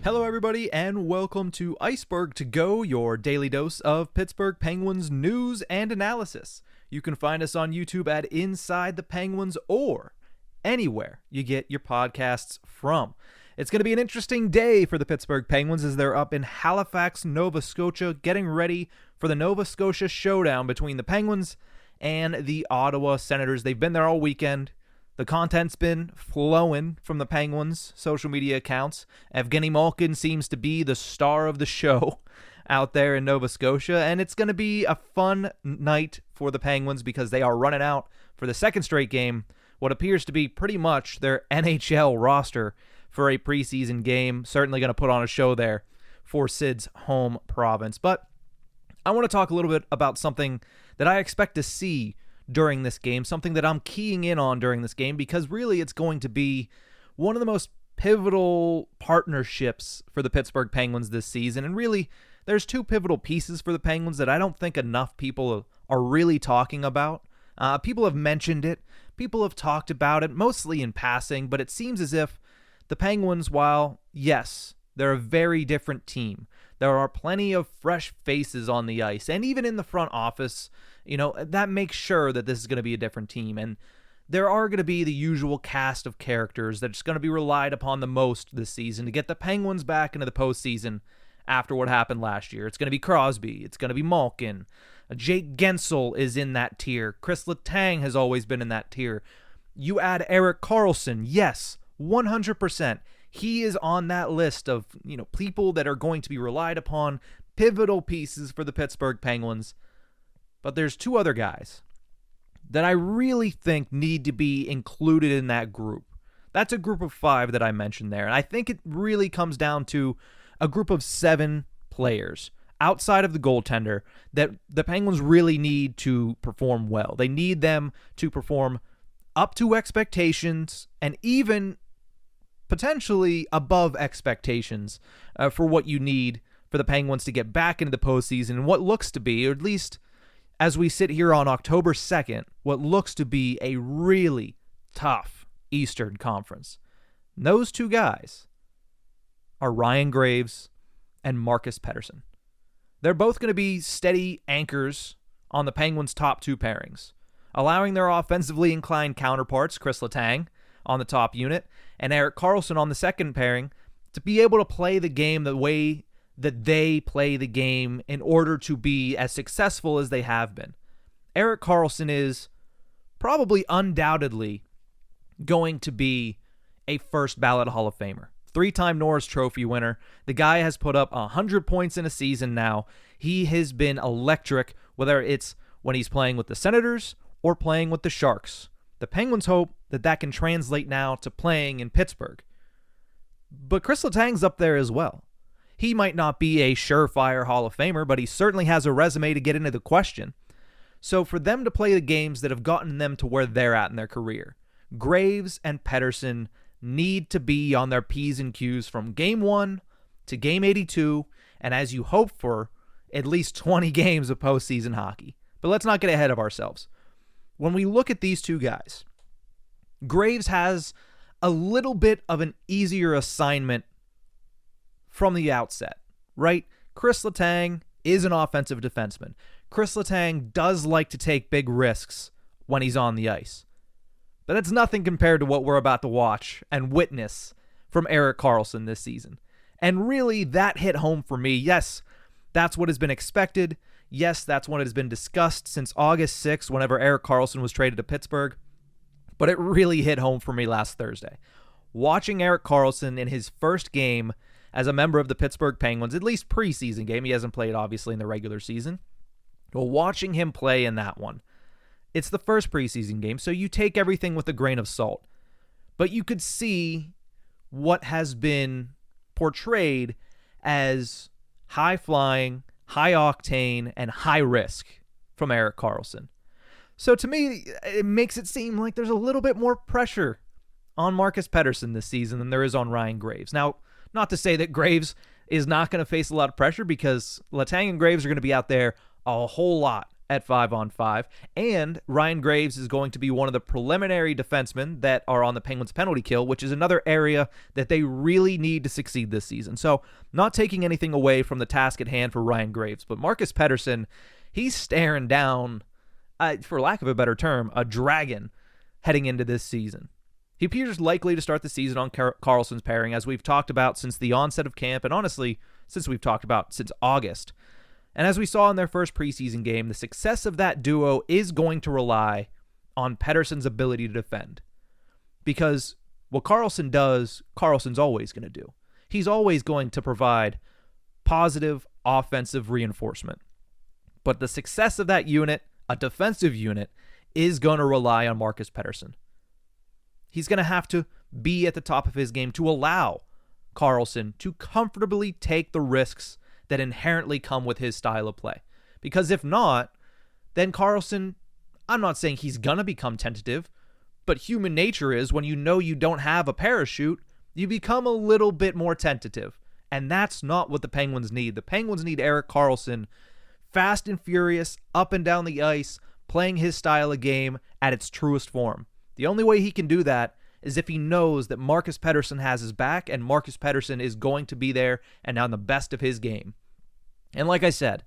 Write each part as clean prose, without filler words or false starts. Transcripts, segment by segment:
Hello everybody and welcome to Ice-Burgh to Go, your daily dose of Pittsburgh Penguins news and analysis. You can find us on YouTube at Inside the Penguins or anywhere you get your podcasts from. It's going to be an interesting day for the Pittsburgh Penguins as they're up in Halifax, Nova Scotia, getting ready for the Nova Scotia showdown between the Penguins and the Ottawa Senators. They've been there all weekend. The content's been flowing from the Penguins' social media accounts. Evgeny Malkin seems to be the star of the show out there in Nova Scotia, and it's going to be a fun night for the Penguins because they are running out for the second straight game what appears to be pretty much their NHL roster for a preseason game. Certainly going to put on a show there for Sid's home province. But I want to talk a little bit about something that I expect to see during this game, something that I'm keying in on during this game, because really it's going to be one of the most pivotal partnerships for the Pittsburgh Penguins this season. And really, there's two pivotal pieces for the Penguins that I don't think enough people are really talking about. People have mentioned it. People have talked about it, mostly in passing, but it seems as if the Penguins, while, yes, they're a very different team, there are plenty of fresh faces on the ice, and even in the front office, that makes sure that this is going to be a different team. And there are going to be the usual cast of characters that's going to be relied upon the most this season to get the Penguins back into the postseason after what happened last year. It's going to be Crosby. It's going to be Malkin. Jake Guentzel is in that tier. Kris Letang has always been in that tier. You add Erik Karlsson. Yes, 100%. He is on that list of, people that are going to be relied upon, pivotal pieces for the Pittsburgh Penguins. But there's two other guys that I really think need to be included in that group. That's a group of 5 that I mentioned there. And I think it really comes down to a group of 7 players outside of the goaltender that the Penguins really need to perform well. They need them to perform up to expectations and even potentially above expectations for what you need for the Penguins to get back into the postseason and what looks to be, or at least as we sit here on October 2nd, what looks to be a really tough Eastern Conference. And those two guys are Ryan Graves and Marcus Pettersson. They're both going to be steady anchors on the Penguins' top 2 pairings, allowing their offensively inclined counterparts, Kris Letang on the top unit and Erik Karlsson on the second pairing, to be able to play the game the way that they play the game in order to be as successful as they have been. Erik Karlsson is probably undoubtedly going to be a first ballot Hall of Famer. 3-time Norris Trophy winner. The guy has put up 100 points in a season now. He has been electric, whether it's when he's playing with the Senators or playing with the Sharks. The Penguins hope that can translate now to playing in Pittsburgh. But Kris Letang's up there as well. He might not be a surefire Hall of Famer, but he certainly has a resume to get into the question. So for them to play the games that have gotten them to where they're at in their career, Graves and Pettersson need to be on their P's and Q's from Game 1 to Game 82, and as you hope for, at least 20 games of postseason hockey. But let's not get ahead of ourselves. When we look at these two guys, Graves has a little bit of an easier assignment from the outset, right? Kris Letang is an offensive defenseman. Kris Letang does like to take big risks when he's on the ice. But it's nothing compared to what we're about to watch and witness from Erik Karlsson this season. And really, that hit home for me. Yes, that's what has been expected. Yes, that's what has been discussed since August 6th, whenever Erik Karlsson was traded to Pittsburgh. But it really hit home for me last Thursday. Watching Erik Karlsson in his first game as a member of the Pittsburgh Penguins, at least preseason game. He hasn't played, obviously, in the regular season. But watching him play in that one, it's the first preseason game, so you take everything with a grain of salt. But you could see what has been portrayed as high-flying, high-octane, and high-risk from Erik Karlsson. So to me, it makes it seem like there's a little bit more pressure on Marcus Pettersson this season than there is on Ryan Graves. Now, not to say that Graves is not going to face a lot of pressure, because Letang and Graves are going to be out there a whole lot at 5-on-5, and Ryan Graves is going to be one of the preliminary defensemen that are on the Penguins penalty kill, which is another area that they really need to succeed this season. So not taking anything away from the task at hand for Ryan Graves, but Marcus Pettersson, he's staring down, for lack of a better term, a dragon heading into this season. He appears likely to start the season on Karlsson's pairing, as we've talked about since the onset of camp, and honestly, since we've talked about since August. And as we saw in their first preseason game, the success of that duo is going to rely on Pettersson's ability to defend. Because what Karlsson does, Karlsson's always going to do. He's always going to provide positive offensive reinforcement. But the success of that unit, a defensive unit, is going to rely on Marcus Pettersson. He's going to have to be at the top of his game to allow Karlsson to comfortably take the risks that inherently come with his style of play. Because if not, then Karlsson, I'm not saying he's going to become tentative, but human nature is when you know you don't have a parachute, you become a little bit more tentative. And that's not what the Penguins need. The Penguins need Erik Karlsson fast and furious, up and down the ice, playing his style of game at its truest form. The only way he can do that is if he knows that Marcus Pettersson has his back and Marcus Pettersson is going to be there and on the best of his game. And like I said,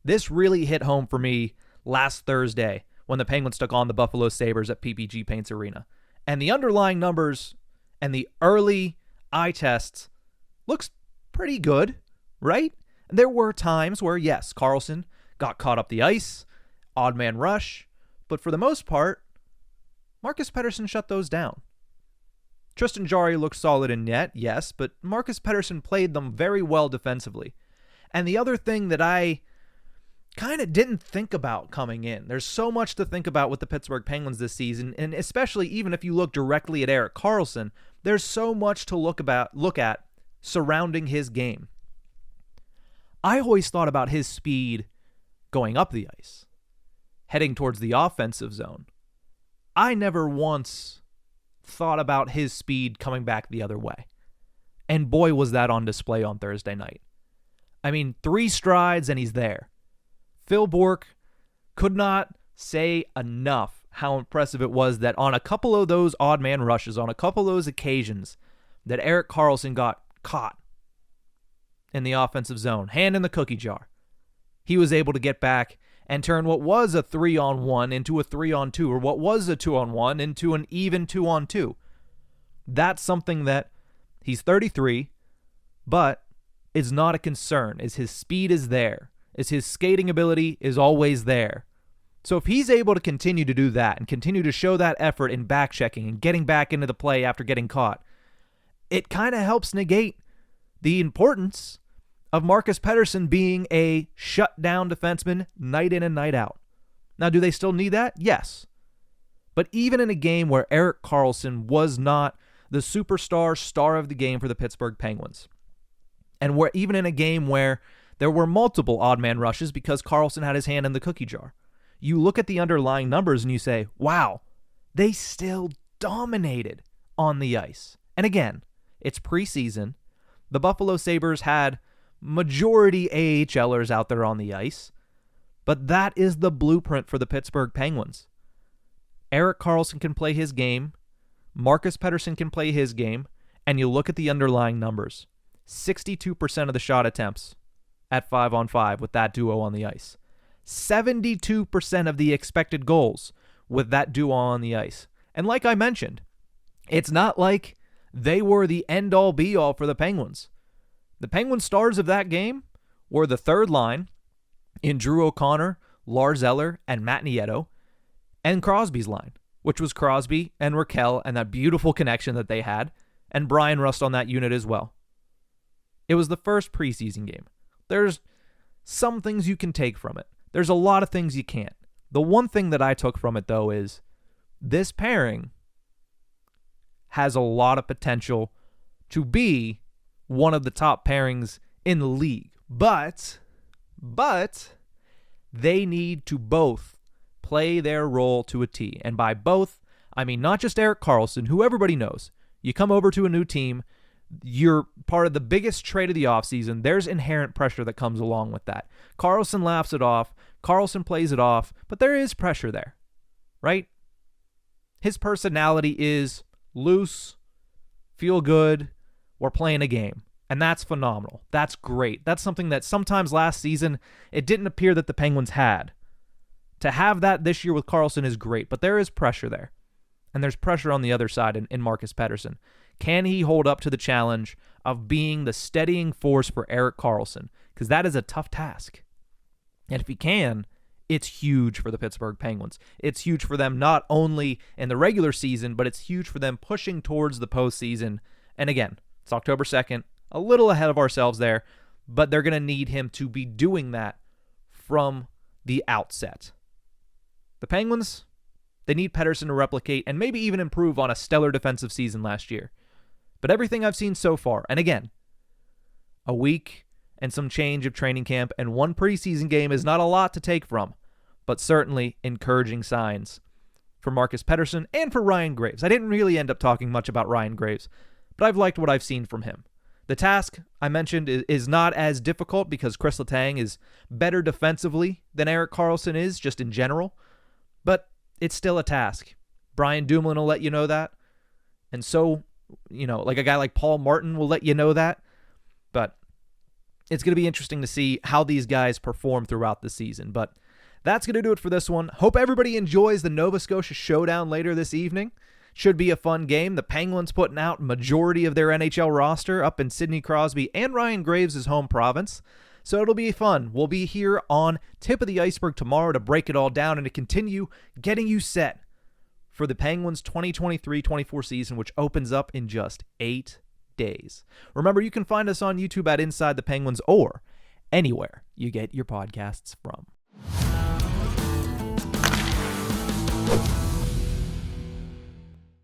this really hit home for me last Thursday when the Penguins took on the Buffalo Sabres at PPG Paints Arena. And the underlying numbers and the early eye tests looks pretty good, right? And there were times where, yes, Karlsson got caught up the ice, odd man rush, but for the most part, Marcus Pettersson shut those down. Tristan Jarry looked solid in net, yes, but Marcus Pettersson played them very well defensively. And the other thing that I kind of didn't think about coming in, there's so much to think about with the Pittsburgh Penguins this season, and especially even if you look directly at Erik Karlsson, there's so much to look at surrounding his game. I always thought about his speed going up the ice, heading towards the offensive zone. I never once thought about his speed coming back the other way. And boy, was that on display on Thursday night. I mean, 3 strides and he's there. Phil Bourque could not say enough how impressive it was that on a couple of those odd man rushes, on a couple of those occasions, that Erik Karlsson got caught in the offensive zone, hand in the cookie jar. He was able to get back and turn what was a 3-on-1 into a 3-on-2, or what was a 2-on-1 into an even 2-on-2. That's something that he's 33, but is not a concern, as his speed is there, as his skating ability is always there. So if he's able to continue to do that and continue to show that effort in back checking and getting back into the play after getting caught, it kind of helps negate the importance of Marcus Pettersson being a shutdown defenseman night in and night out. Now, do they still need that? Yes. But even in a game where Erik Karlsson was not the superstar star of the game for the Pittsburgh Penguins, and where even in a game where there were multiple odd man rushes because Karlsson had his hand in the cookie jar, you look at the underlying numbers and you say, wow, they still dominated on the ice. And again, it's preseason. The Buffalo Sabres had majority AHLers out there on the ice, but that is the blueprint for the Pittsburgh Penguins. Erik Karlsson can play his game, Marcus Pettersson can play his game, and you look at the underlying numbers. 62% of the shot attempts at 5-on-5 with that duo on the ice. 72% of the expected goals with that duo on the ice. And like I mentioned, it's not like they were the end-all be-all for the Penguins. The Penguin stars of that game were the third line in Drew O'Connor, Lars Eller, and Matt Nieto, and Crosby's line, which was Crosby and Raquel and that beautiful connection that they had, and Brian Rust on that unit as well. It was the first preseason game. There's some things you can take from it. There's a lot of things you can't. The one thing that I took from it, though, is this pairing has a lot of potential to be one of the top pairings in the league. But they need to both play their role to a T. And by both, I mean not just Erik Karlsson, who everybody knows. You come over to a new team, you're part of the biggest trade of the offseason. There's inherent pressure that comes along with that. Karlsson laughs it off. Karlsson plays it off, but there is pressure there, right? His personality is loose, feel good, we're playing a game. And that's phenomenal. That's great. That's something that sometimes last season it didn't appear that the Penguins had. To have that this year with Karlsson is great, but there is pressure there. And there's pressure on the other side in Marcus Pettersson. Can he hold up to the challenge of being the steadying force for Erik Karlsson? Because that is a tough task. And if he can, it's huge for the Pittsburgh Penguins. It's huge for them not only in the regular season, but it's huge for them pushing towards the postseason. And again, it's October 2nd, a little ahead of ourselves there, but they're going to need him to be doing that from the outset. The Penguins, they need Pettersson to replicate and maybe even improve on a stellar defensive season last year. But everything I've seen so far, and again, a week and some change of training camp and one preseason game is not a lot to take from, but certainly encouraging signs for Marcus Pettersson and for Ryan Graves. I didn't really end up talking much about Ryan Graves, but I've liked what I've seen from him. The task I mentioned is not as difficult because Kris Letang is better defensively than Erik Karlsson is just in general, but it's still a task. Brian Dumoulin will let you know that, and so, like a guy like Paul Martin will let you know that, but it's going to be interesting to see how these guys perform throughout the season. But that's going to do it for this one. Hope everybody enjoys the Nova Scotia Showdown later this evening. Should be a fun game. The Penguins putting out majority of their NHL roster up in Sidney Crosby and Ryan Graves' home province. So it'll be fun. We'll be here on Tip of the Ice-Burgh tomorrow to break it all down and to continue getting you set for the Penguins 2023-24 season, which opens up in just 8 days. Remember, you can find us on YouTube at Inside the Penguins or anywhere you get your podcasts from.